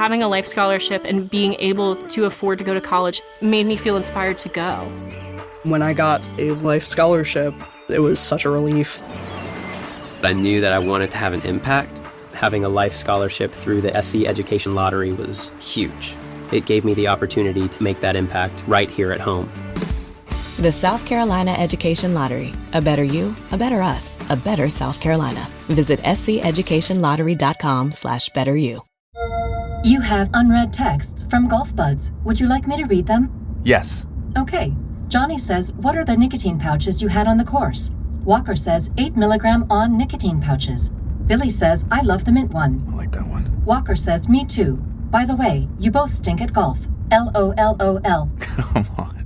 having a life scholarship and being able to afford to go to college made me feel inspired to go. When I got a life scholarship, it was such a relief. I knew that I wanted to have an impact. Having a life scholarship through the SC Education Lottery was huge. It gave me the opportunity to make that impact right here at home. The South Carolina Education Lottery. A better you, a better us, a better South Carolina. Visit sceducationlottery.com/betteryou. You have unread texts from Golf Buds. Would you like me to read them? Yes. Okay. Johnny says, what are the nicotine pouches you had on the course? Walker says, 8 milligram on nicotine pouches. Billy says, I love the mint one. I like that one. Walker says, me too. By the way, you both stink at golf. LOLOL. Come on.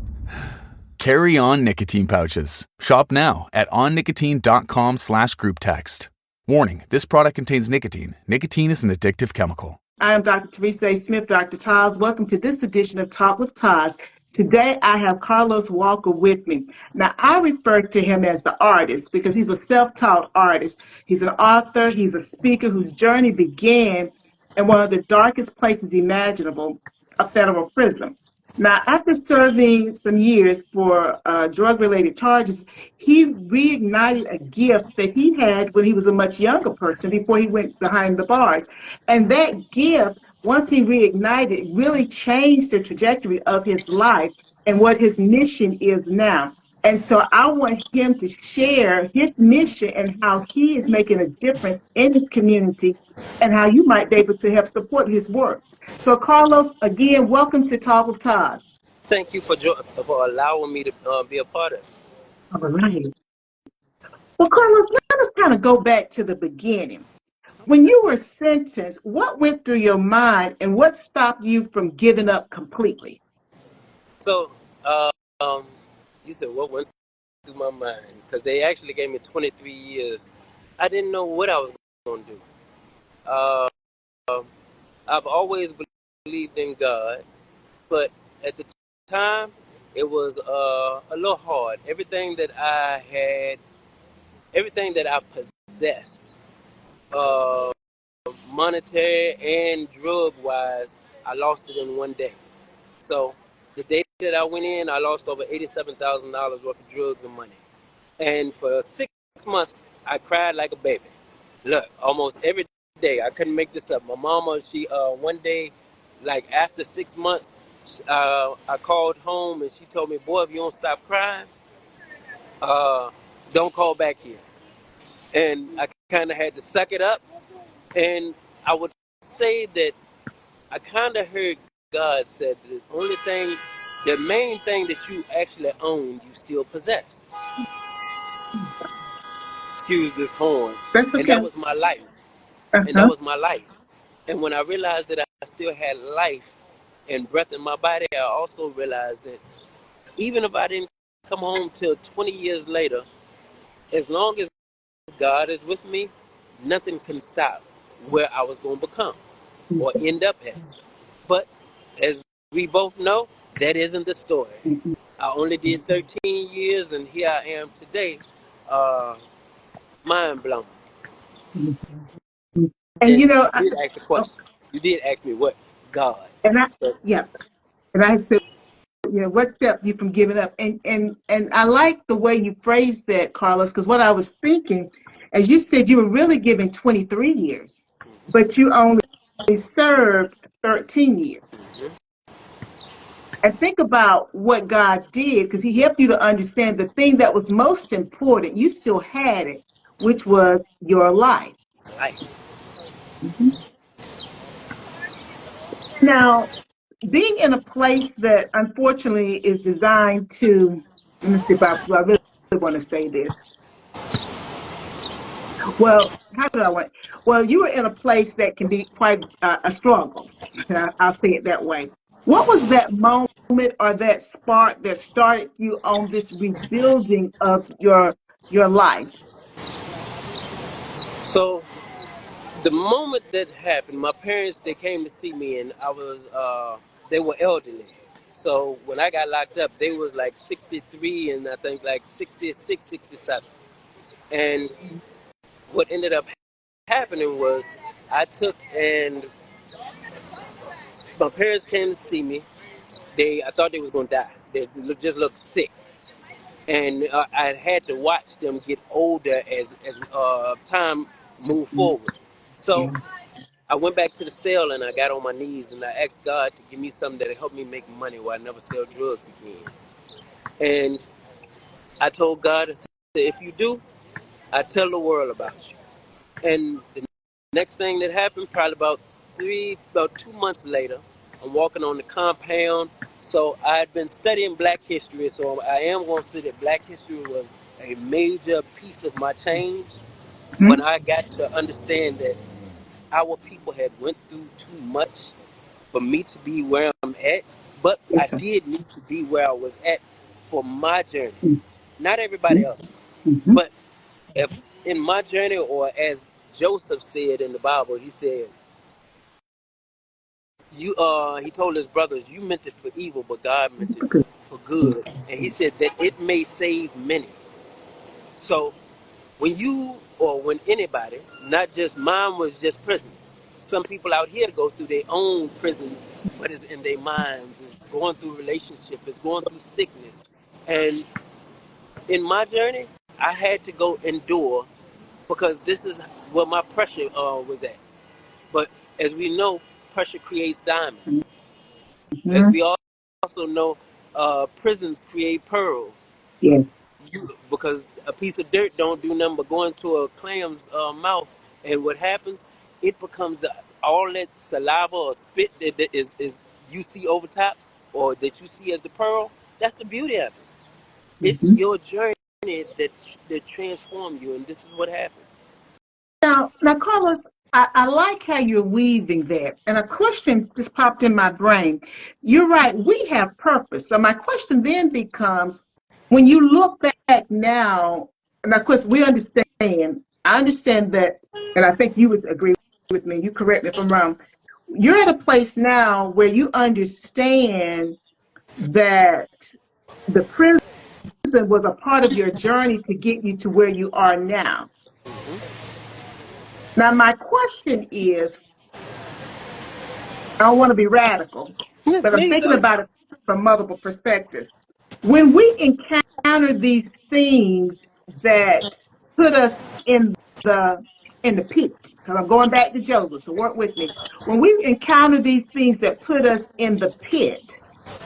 Carry on nicotine pouches. Shop now at onnicotine.com/group text. Warning, this product contains nicotine. Nicotine is an addictive chemical. I am Dr. Teresa A. Smith, Dr. TAS. Welcome to this edition of Talk with TAS. Today, I have Carlos Walker with me. Now, I refer to him as the artist because he's a self-taught artist. He's an author. He's a speaker whose journey began in one of the darkest places imaginable, a federal prison. Now, after serving some years for drug-related charges, he reignited a gift that he had when he was a much younger person before he went behind the bars. And that gift, once he reignited, really changed the trajectory of his life and what his mission is now. And so I want him to share his mission and how he is making a difference in his community and how you might be able to help support his work. So, Carlos, again, welcome to Talk with TAS. Thank you for allowing me to be a part of it. All right. Well, Carlos, let us kind of go back to the beginning. When you were sentenced, what went through your mind and what stopped you from giving up completely? So, you said what went through my mind? Because they actually gave me 23 years. I didn't know what I was going to do. I've always believed in God, but at the time, it was a little hard. Everything that I had, everything that I possessed, monetary and drug-wise, I lost it in one day. So the day that I went in, I lost over $87,000 worth of drugs and money. And for 6 months, I cried like a baby. Look, almost every day. I couldn't make this up. My mama, she one day, like after 6 months, I called home and she told me, boy, if you don't stop crying, don't call back here. And I kind of had to suck it up. And I would say that I kind of heard God said the main thing that you actually own, you still possess. Excuse this horn. That's okay. And that was my life. Uh-huh. And that was my life. And when I realized that I still had life and breath in my body, I also realized that even if I didn't come home till 20 years later, as long as God is with me, nothing can stop where I was going to become or end up at. But as we both know, that isn't the story. I only did 13 years, and here I am today, mind blown. And you know, you did ask a question. You did ask me what God. And I said, you know, what stopped you from giving up? And I like the way you phrased that, Carlos, because what I was thinking, as you said, you were really giving 23 years, but you only served 13 years. And think about what God did, because he helped you to understand the thing that was most important. You still had it, which was your life. Now, being in a place that unfortunately is designed to, let me see if I really want to say this. Well, how do I want? Well, you were in a place that can be quite a struggle. I'll say it that way. What was that moment or that spark that started you on this rebuilding of your life? So, the moment that happened, my parents, they came to see me, and they were elderly. So when I got locked up, they was like 63 and I think like 66, 67. And what ended up happening was I took and My parents came to see me. I thought they was gonna die. Just looked sick, and I had to watch them get older as time moved forward. So I went back to the cell and I got on my knees and I asked God to give me something that'll help me make money where I never sell drugs again. And I told God, I said, if you do, I tell the world about you. And the next thing that happened, probably about 2 months later, I'm walking on the compound. So I had been studying Black history, so I am going to say that Black history was a major piece of my change when I got to understand that our people had went through too much for me to be where I'm at, but I Yes, sir. did need to be where I was at for my journey, not everybody Mhm. else's. Mhm. But if in my journey, or as Joseph said in the Bible, he said, he told his brothers, you meant it for evil, but God meant it for good. And he said that it may save many. So when anybody, not just mine was just prison. Some people out here go through their own prisons, but it's in their minds, it's going through relationship, it's going through sickness. And in my journey, I had to go endure because this is where my pressure was at. But as we know, pressure creates diamonds. As Mhm. we also know, prisons create pearls. Yes. Because a piece of dirt don't do nothing but go into a clam's mouth, and what happens? It becomes all that saliva or spit that is you see over top, or that you see as the pearl. That's the beauty of it. It's Mhm. your journey that transform you, and this is what happened. Now, Carlos, I like how you're weaving that. And a question just popped in my brain. You're right, we have purpose. So my question then becomes, when you look back now, and of course we understand, I understand that, and I think you would agree with me, you correct me if I'm wrong. You're at a place now where you understand that the prison was a part of your journey to get you to where you are now. Now, my question is, I don't want to be radical, Yeah, but I'm please thinking do. about it from multiple perspectives. When we encounter these things that put us in the in the pit, because I'm going back to Joseph, so work with me. When we encounter these things that put us in the pit,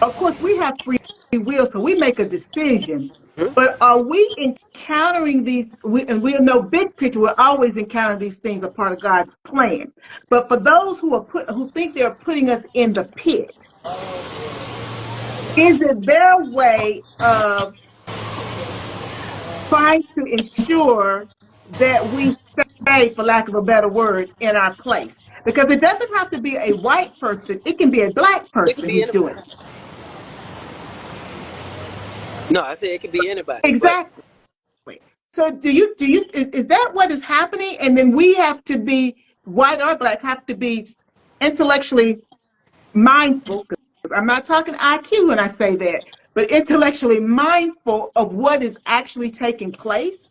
of course we have free will, so we make a decision. But are we encountering these? And we know big picture. We're always encountering these things a part of God's plan. But for those who think they're putting us in the pit, is it their way of trying to ensure that we stay, for lack of a better word, in our place? Because it doesn't have to be a white person; it can be a black It could person be who's anybody. doing it. No, I say it could be anybody. But Exactly. So, is that what is happening? And then we have to be, white or black, have to be intellectually mindful. 'Cause I'm not talking IQ when I say that, but intellectually mindful of what is actually taking place.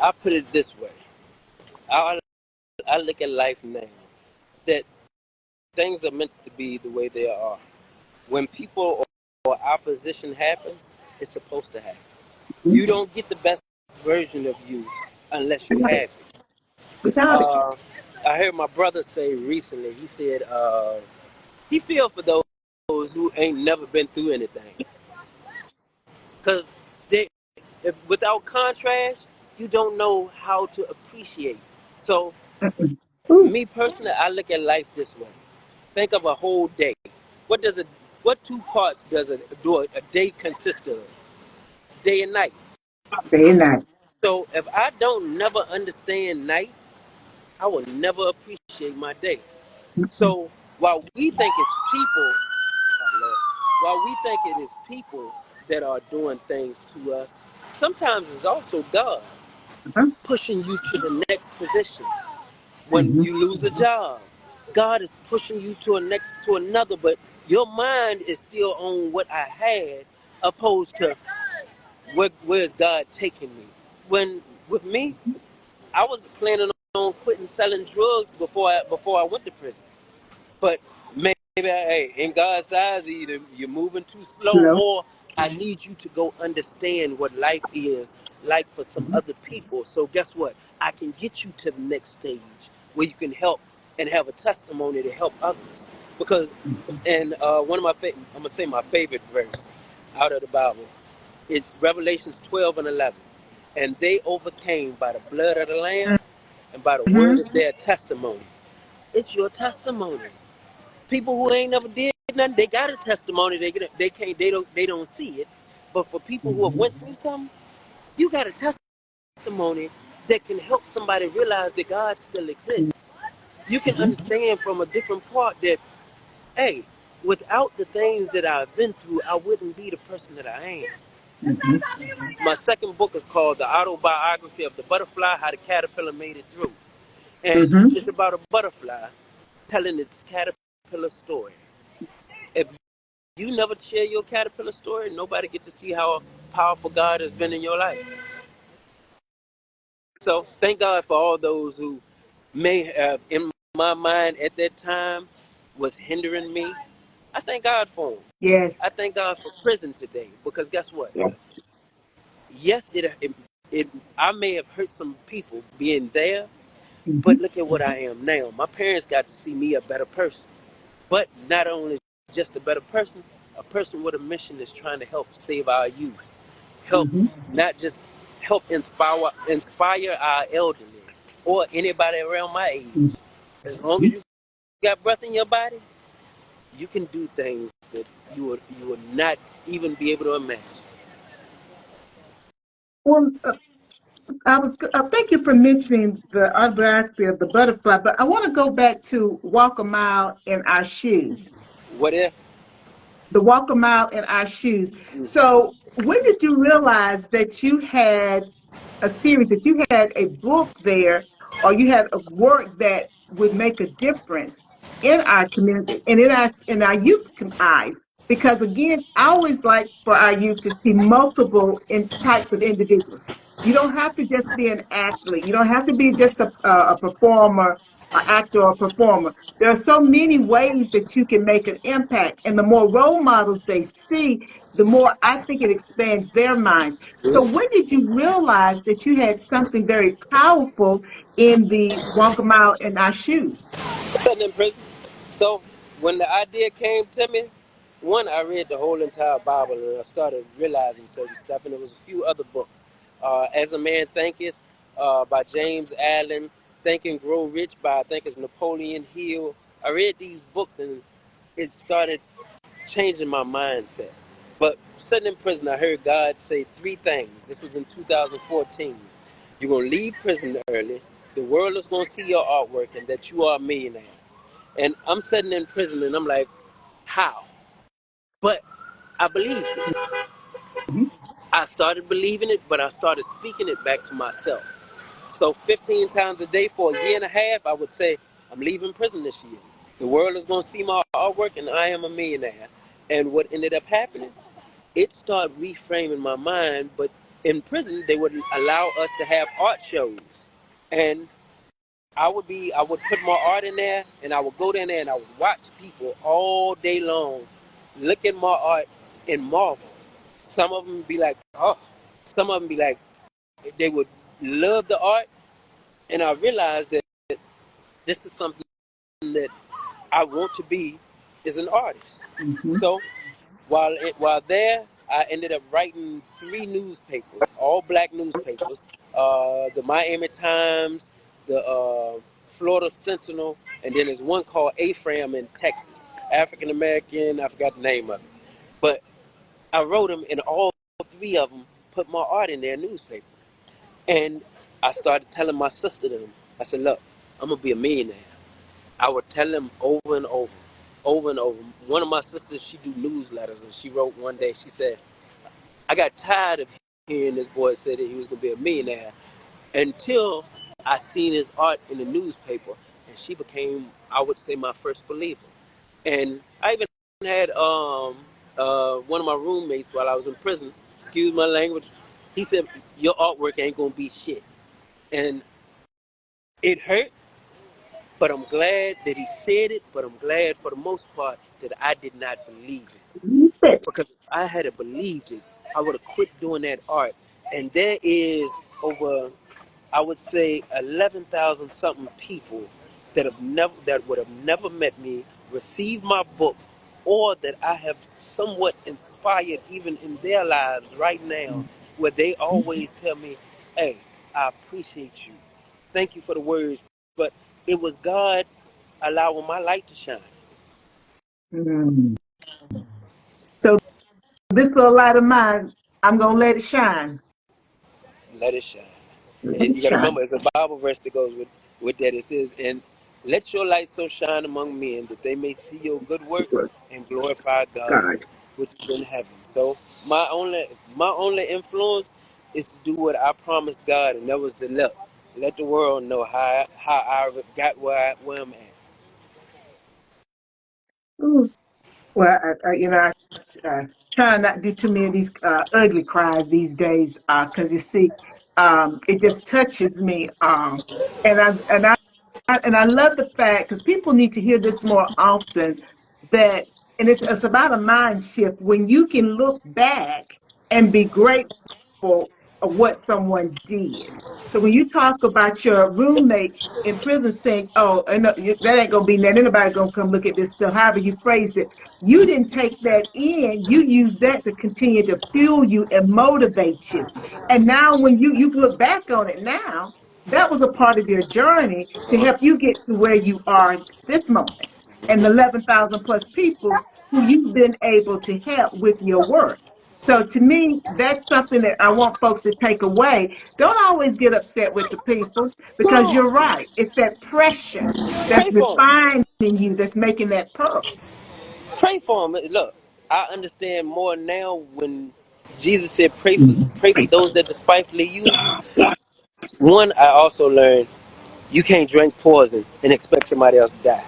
I put it this way: I, I look at life now that things are meant to be the way they are. When people or opposition happens, it's supposed to happen. You don't get the best version of you unless you have it. Without it. Uh, I heard my brother say recently. He said he feel for those who ain't never been through anything, because without contrast, you don't know how to appreciate. So, Ooh, me personally, I look at life this way. Think of a whole day. What does it? What two parts does a day consist of? Day and night. day and night. So if I don't never understand night, I will never appreciate my day. So while we think it's people, oh Lord, while we think it is people that are doing things to us, sometimes it's also God Uh-huh. pushing you to the next position. When Mhm. you lose a job, God is pushing you to another, but your mind is still on what I had, opposed to where's God taking me. When with me, I was planning on quitting selling drugs before I went to prison. But man, hey, in God's eyes, either you're moving too slow, Slow. or I need you to go understand what life is like for some other people. So guess what? I can get you to the next stage where you can help and have a testimony to help others. Because, and one of I'm gonna say my favorite verse out of the Bible. It's Revelations 12 and 11. And they overcame by the blood of the Lamb and by the Mm-hmm. word of their testimony. It's your testimony. People who ain't never did nothing, they got a testimony. They don't see it. But for people who have went through something, you got a testimony that can help somebody realize that God still exists. You can understand from a different part that, hey, without the things that I've been through, I wouldn't be the person that I am. My second book is called The Autobiography of the Butterfly, How the Caterpillar Made It Through. And Mm-hmm. it's about a butterfly telling its caterpillar story. If you never share your caterpillar story, nobody get to see how powerful God has been in your life. So thank God for all those who may have, in my mind at that time, was hindering me. I thank God for them. Yes. I thank God for prison today, because guess what? Yes. Yes, it I may have hurt some people being there, Mm-hmm. but look at what I am now. My parents got to see me a better person. But not only just a better person, a person with a mission is trying to help save our youth. Help, Mm-hmm. not just help inspire our elderly or anybody around my age. As long as you got breath in your body, you can do things that you would not even be able to imagine. Well, thank you for mentioning the autobiography of the butterfly, but I want to go back to walk a mile in our shoes. What if? The walk a mile in our shoes. So, when did you realize that you had a series, that you had a book there, or you had a work that would make a difference in our community and in our youth eyes? Because again, I always like for our youth to see multiple types of individuals. You don't have to just be an athlete. You don't have to be just a performer, an actor or performer. There are so many ways that you can make an impact. And the more role models they see, the more I think it expands their minds. So when did you realize that you had something very powerful in the walk a mile in our shoes? Sitting in prison. So when the idea came to me, one, I read the whole entire Bible and I started realizing certain stuff, and there was a few other books. As a Man Thinketh by James Allen, Think and Grow Rich by, I think it's Napoleon Hill. I read these books and it started changing my mindset. But sitting in prison, I heard God say three things. This was in 2014. You're going to leave prison early. The world is going to see your artwork and that you are a millionaire. And I'm sitting in prison and I'm like, how? But I believed it. I started believing it, but I started speaking it back to myself. So 15 times a day for a year and a half, I would say, I'm leaving prison this year. The world is going to see my artwork and I am a millionaire. And what ended up happening, it started reframing my mind. But in prison, they would allow us to have art shows. And I would put my art in there and I would go down there and I would watch people all day long look at my art and marvel. Some of them be like, oh, some of them be like, they would love the art. And I realized that this is something that I want to be as an artist. Mm-hmm. So while there, I ended up writing three newspapers, all black newspapers, the Miami Times, the Florida Sentinel, and then there's one called AFRAM in Texas, African American, I forgot the name of it. But I wrote them, and all three of them put my art in their newspaper. And I started telling my sister them, I said, look, I'm going to be a millionaire. I would tell them over and over, over and over. One of my sisters, she do newsletters, and she wrote one day, she said, I got tired of hearing this boy say that he was going to be a millionaire until I seen his art in the newspaper, and she became, I would say, my first believer. And I even had one of my roommates while I was in prison, excuse my language, he said, your artwork ain't going to be shit. And it hurt, But I'm glad that he said it, but I'm glad for the most part that I did not believe it. Because if I had believed it, I would have quit doing that art. And there is over, I would say, 11,000 something people that would have never met me, received my book, or that I have somewhat inspired even in their lives right now, where they always tell me, "Hey, I appreciate you. Thank you for the words." But it was God allowing my light to shine. Mm. So this little light of mine, I'm gonna let it shine. Let it shine. Let And it you got to shine. remember, it's a Bible verse that goes with that. It says, "And let your light so shine among men that they may see your good works and glorify God, God. which is in heaven." So my only influence is to do what I promised God, and that was to let the world know how I got where I'm at. Ooh. Well, I try not to do too many of these ugly cries these days because you see, it just touches me. And I love the fact because people need to hear this more often that, and it's about a mind shift when you can look back and be grateful of what someone did. So when you talk about your roommate in prison saying, "Oh, and that ain't gonna be nothing. Anybody gonna come look at this stuff." However you phrased it, you didn't take that in. You used that to continue to fuel you and motivate you. And now, when you look back on it now, that was a part of your journey to help you get to where you are this moment, and the 11,000 plus people who you've been able to help with your work. So to me, that's something that I want folks to take away. Don't always get upset with the people because No, you're right. It's that pressure that's pray for 'em. refining you that's making that pearl. Pray for them. Look, I understand more now when Jesus said, "Pray for those that despitefully use you." One, I also learned you can't drink poison and expect somebody else to die.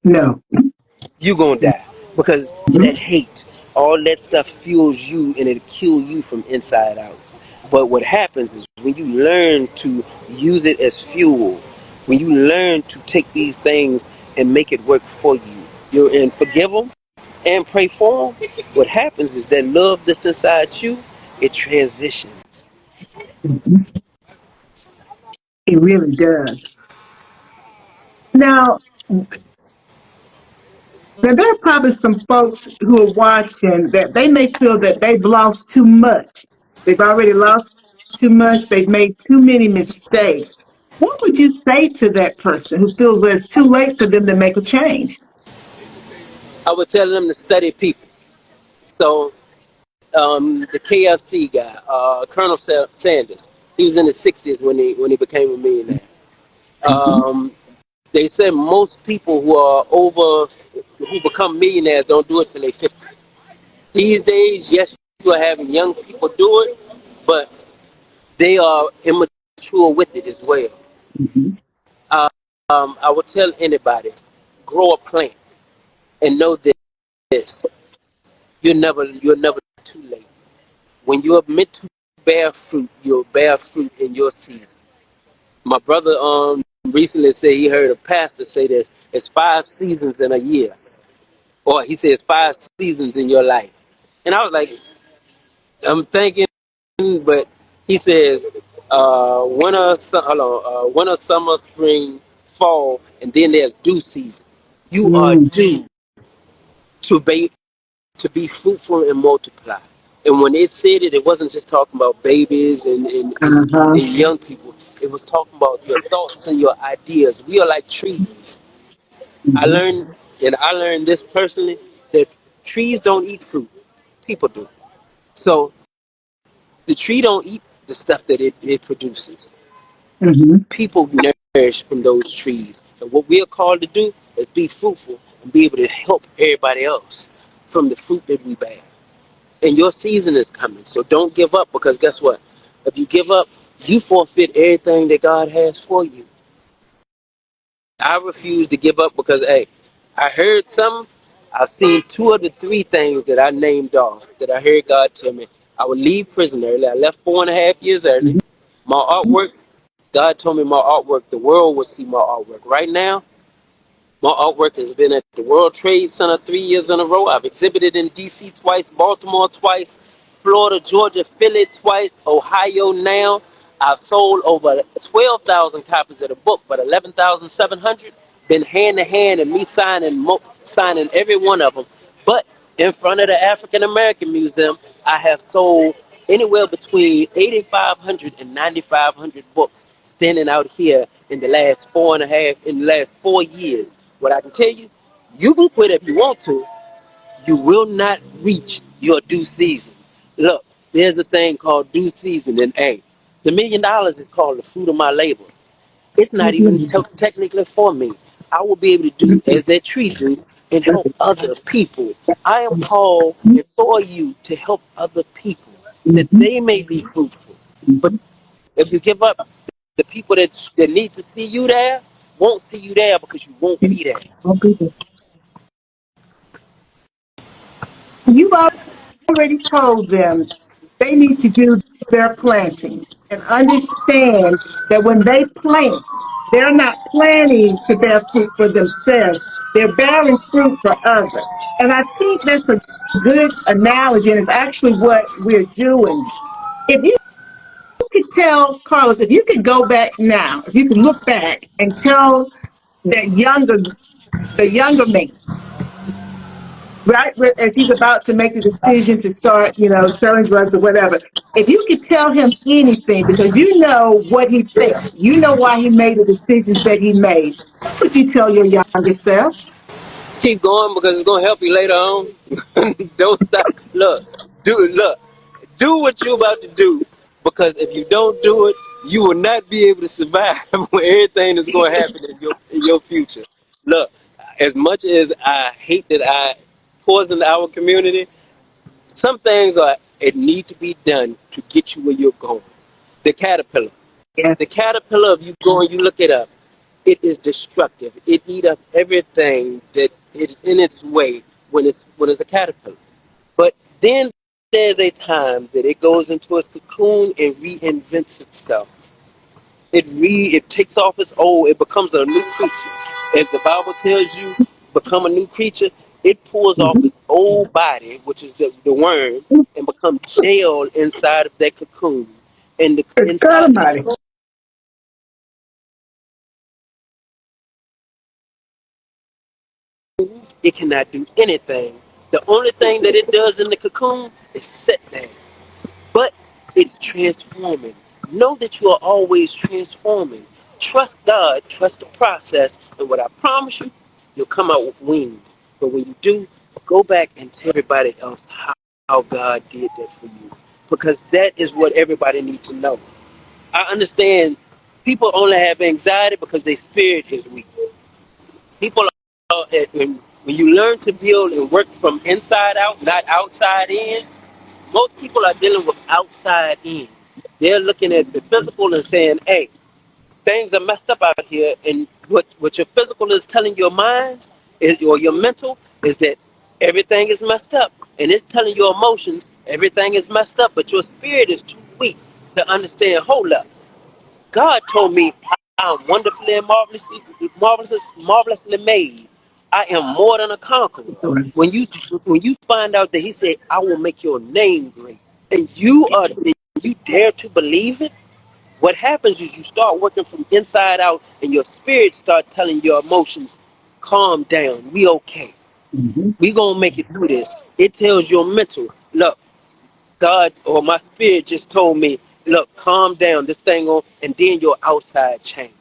No. You gonna die because that hate, all that stuff fuels you and it'll kill you from inside out. But what happens is when you learn to use it as fuel, when you learn to take these things and make it work for you, you're in forgive them and pray for them. What happens is that love that's inside you, it transitions. It really does. Now, there are probably some folks who are watching that they may feel that they've lost too much. They've already lost too much. They've made too many mistakes. What would you say to that person who feels that it's too late for them to make a change? I would tell them to study people. So the KFC guy, Colonel Sanders. He was in his 60s when he became a millionaire. Mhm. They said most people who become millionaires don't do it till they 50. These days, yes, you are having young people do it, but they are immature with it as well. Mhm. I would tell anybody, grow a plant and know this: you're never too late. When you're meant to bear fruit, you'll bear fruit in your season. My brother recently said he heard a pastor say this: it's 5 seasons in a year, or he says 5 seasons in your life. And I was like, I'm thinking, but he says winter, summer, spring, fall, and then there's due season. You are Mm. due to be fruitful and multiply. And when it said it, it wasn't just talking about babies Uh-huh. and young people. It was talking about your thoughts and your ideas. We are like trees. I Mhm. learned, and I learned this personally, that trees don't eat fruit. People do. So the tree don't eat the stuff that it produces. Mhm. People nourish from those trees. And what we are called to do is be fruitful and be able to help everybody else from the fruit that we bear. And your season is coming. So don't give up, because guess what? If you give up, you forfeit everything that God has for you. I refuse to give up because, hey, I heard some. I've seen 2 of the 3 things that I named off that I heard God tell me. I would leave prison early. I left 4.5 years early. My artwork God told me my artwork, the world will see my artwork. Right now, my artwork has been at the World Trade Center 3 years in a row. I've exhibited in D.C. twice, Baltimore twice, Florida, Georgia, Philly twice, Ohio now. I've sold over 12,000 copies of the book, but 11,700 been hand to hand and me signing every one of them. But in front of the African American Museum, I have sold anywhere between 8,500 and 9,500 books standing out here in the last 4 years. What I can tell you, you can quit if you want to. You will not reach your due season. Look, there's a thing called due season, and hey, the $1,000,000 is called the fruit of my labor. It's not even technically for me. I will be able to do as that tree do and help other people. I am called, and so are you, to help other people that they may be fruitful. But if you give up, the people that need to see you there won't see you there because you won't be there. You've already told them they need to do their planting and understand that when they plant, they're not planting to bear fruit for themselves. They're bearing fruit for others. And I think that's a good analogy, and it's actually what we're doing. If you could tell Carlos, if you could go back now, if you could look back and tell the younger man, right, as he's about to make the decision to start, selling drugs or whatever, if you could tell him anything, because you know what he felt, you know why he made the decisions that he made, what would you tell your younger self? Keep going because it's gonna help you later on. Don't stop. Do what you're about to do, because if you don't do it, you will not be able to survive with everything that's going to happen in your future. Look, as much as I hate that I poisoned our community, some things it need to be done to get you where you're going. The caterpillar. Yeah. The caterpillar of you going, you look it up, it is destructive. It eat up everything that is in its way when it's a caterpillar. But then there's a time that it goes into its cocoon and reinvents itself. It takes off its old, it becomes a new creature. As the Bible tells you, become a new creature. It pulls off its old body, which is the worm, and becomes jailed inside of that cocoon. And God inside Almighty. it cannot do anything. The only thing that it does in the cocoon is sit there. But it's transforming. Know that you are always transforming. Trust God, trust the process, and what I promise you, you'll come out with wings. But when you do, go back and tell everybody else how God did that for you. Because that is what everybody needs to know. I understand people only have anxiety because their spirit is weak. People are, when you learn to build and work from inside out, not outside in, most people are dealing with outside in. They're looking at the physical and saying, hey, things are messed up out here. And what your physical is telling your mind or your mental is that everything is messed up. And it's telling your emotions everything is messed up. But your spirit is too weak to understand, hold up. God told me I'm wonderfully and marvelously made. I am more than a conqueror. When you find out that He said, I will make your name great, and you dare to believe it, what happens is you start working from inside out, and your spirit start telling your emotions, calm down, we okay. We gonna make it through this. It tells your mental, look, God or my spirit just told me, look, calm down, this thing on, and then your outside change.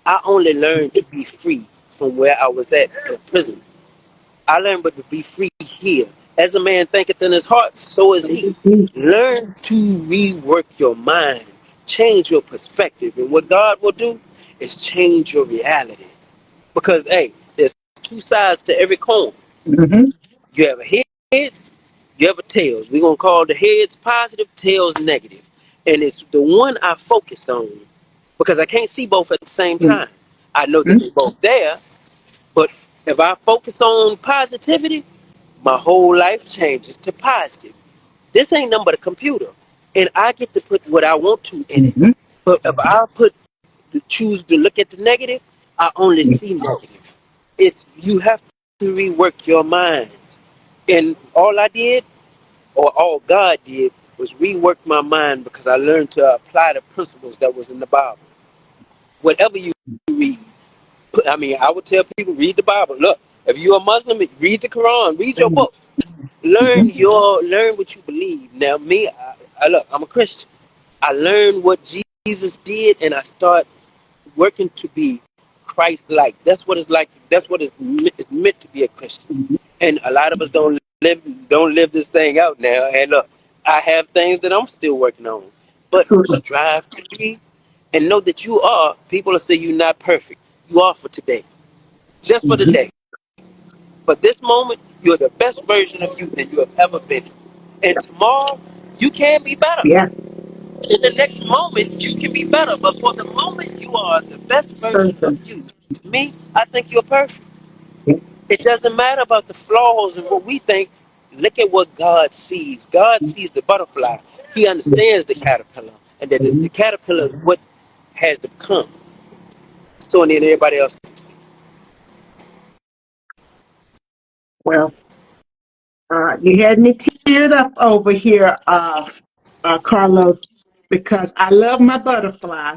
I only learned to be free from where I was at in prison. I learned but to be free here. As a man thinketh in his heart, so is he. Learn to rework your mind, change your perspective. And what God will do is change your reality. Because, hey, there's two sides to every coin. Mm-hmm. You have a heads, you have a tails. We're going to call the heads positive, tails negative. And it's the one I focus on because I can't see both at the same time. I know that they're both there, but if I focus on positivity, my whole life changes to positive. This ain't nothing but a computer, and I get to put what I want to in it. But if I put choose to look at the negative, I only see negative. It's you have to rework your mind. And all I did, or all God did, was rework my mind because I learned to apply the principles that was in the Bible. Whatever you read, I mean, I would tell people read the Bible. Look, if you're a Muslim, read the Quran, read your book, learn what you believe. Now, me, I look, I'm a Christian. I learned what Jesus did, and I start working to be Christ-like. That's what it's like. That's what it's meant to be a Christian. And a lot of us don't live this thing out now. And look, I have things that I'm still working on, but Absolutely. strive to be and know that you are. People will say you're not perfect. You are for today, just for Mhm. today. For this moment, you're the best version of you that you have ever been. And tomorrow, you can be better. Yeah. In the next moment, you can be better. But for the moment, you are the best version of Person. you. To me, I think you're perfect. Yeah. It doesn't matter about the flaws and what we think. Look at what God sees. God sees the butterfly. He understands the caterpillar, and that the Mhm. caterpillar is what has to come. So then everybody else can see. Well, you had me teared up over here, Carlos, because I love my butterfly.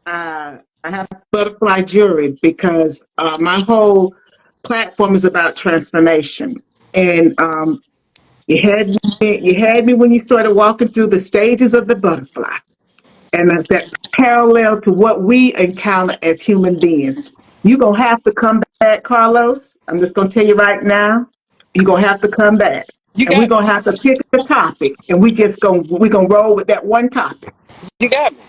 I have butterfly jewelry because my whole platform is about transformation. And you had me when you started walking through the stages of the butterfly, and that parallel to what we encounter as human beings. You're gonna have to come back, Carlos. I'm just gonna tell you right now. You're gonna have to come back, You and we're got me. gonna have to pick a topic, and we're gonna roll with that one topic. You got me.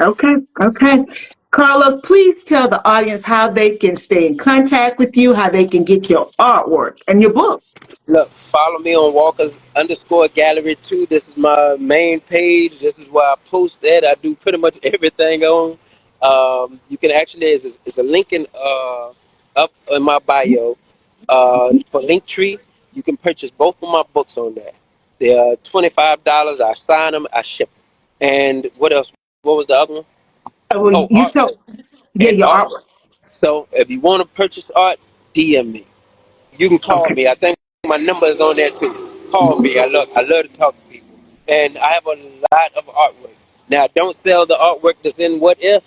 Okay, okay. Carlos, please tell the audience how they can stay in contact with you, how they can get your artwork and your book. Look, follow me on Walker's underscore gallery too. This is my main page. This is where I post that. I do pretty much everything on. You can actually, it's a link up in my bio for Linktree. You can purchase both of my books on there. They're $25. I sign them, I ship them. And what else? What was the other one? Well, Oh, you told, artwork. yeah, And your artwork. artwork. So if you want to purchase art, DM me. You can call Okay. me. I think my number is on there too. Call me. I love to talk to people. And I have a lot of artwork. Now, I don't sell the artwork that's in What If,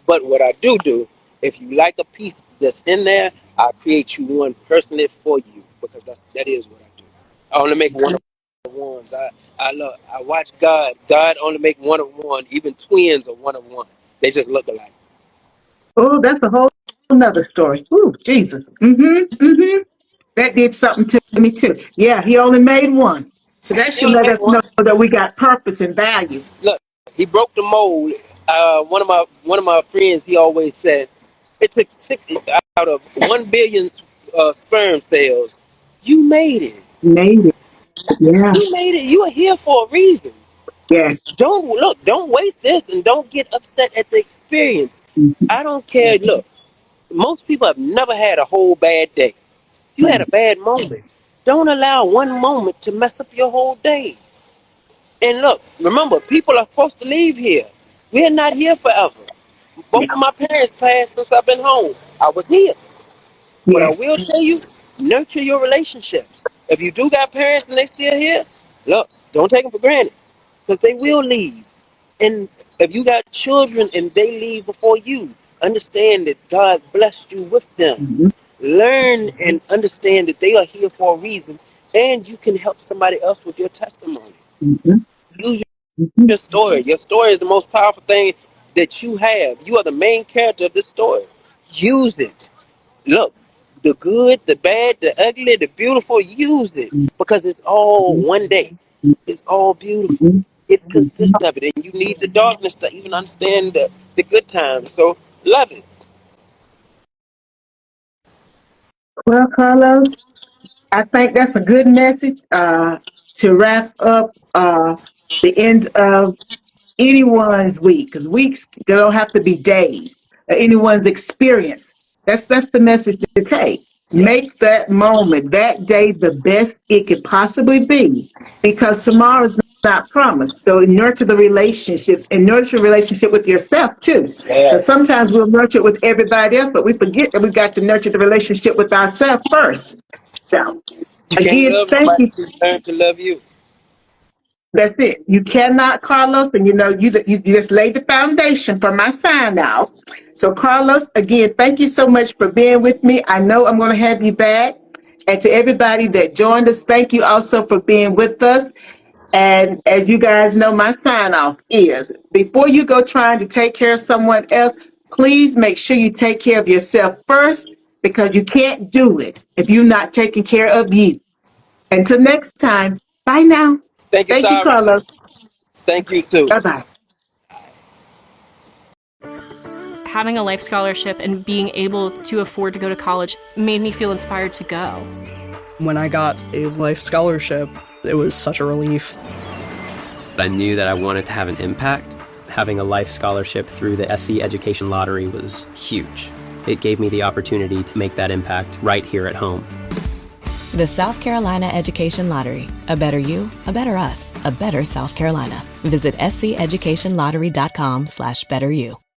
but what I do, if you like a piece that's in there, I'll create you one personally for you because that is what I do. I only make one of ones. I watch God. God only make one of one. Even twins are one of one. They just look alike. Oh, that's a whole another story. Ooh, Jesus. Mm-hmm. Mm-hmm. That did something to me too. Yeah, he only made one. So that He should only let made us know one. that we got purpose and value. Look, he broke the mold. One of my friends, he always said, it took six out of 1 billion sperm cells. You made it. Made it. Yeah. You made it. You are here for a reason. Yes. Don't waste this and don't get upset at the experience. Mhm. I don't care. Look, most people have never had a whole bad day. You had a bad moment. Don't allow one moment to mess up your whole day. And look, remember, people are supposed to leave here. We're not here forever. Both Yeah. of my parents passed since I've been home. I was here. But I Yes. will tell you, nurture your relationships. If you do got parents and they still here, look, don't take them for granted because they will leave. And if you got children and they leave before you, understand that God blessed you with them. Mhm. Learn and understand that they are here for a reason, and you can help somebody else with your testimony. Mhm. Use Mhm. your story. Your story is the most powerful thing that you have. You are the main character of this story. Use it. Look, the good, the bad, the ugly, the beautiful, use it because it's all one day. It's all beautiful. Mhm. It consists of it, and you need the darkness to even understand the good times. So love it. Well, Carlos, I think that's a good message to wrap up the end of anyone's week, because weeks don't have to be days. Anyone's experience. That's the message to take. Make that moment, that day, the best it could possibly be, because tomorrow is not promised. So nurture the relationships and nurture a relationship with yourself too. Because sometimes we'll nurture it with everybody else, but we forget that we got to nurture the relationship with ourselves first. So You can't again, love thank nobody you. till you learn to love you. That's it. You cannot, Carlos, and you just laid the foundation for my sign out. So, Carlos, again, thank you so much for being with me. I know I'm going to have you back. And to everybody that joined us, thank you also for being with us. And as you guys know, my sign off is before you go trying to take care of someone else, please make sure you take care of yourself first, because you can't do it if you're not taking care of you. Until next time, bye now. Thank you, Thank you, Cyrus. Carlos. Thank you too. Bye bye. Having a life scholarship and being able to afford to go to college made me feel inspired to go. When I got a life scholarship, it was such a relief. I knew that I wanted to have an impact. Having a life scholarship through the SC Education Lottery was huge. It gave me the opportunity to make that impact right here at home. The South Carolina Education Lottery. A better you, a better us, a better South Carolina. Visit sceducationlottery.com/betteryou.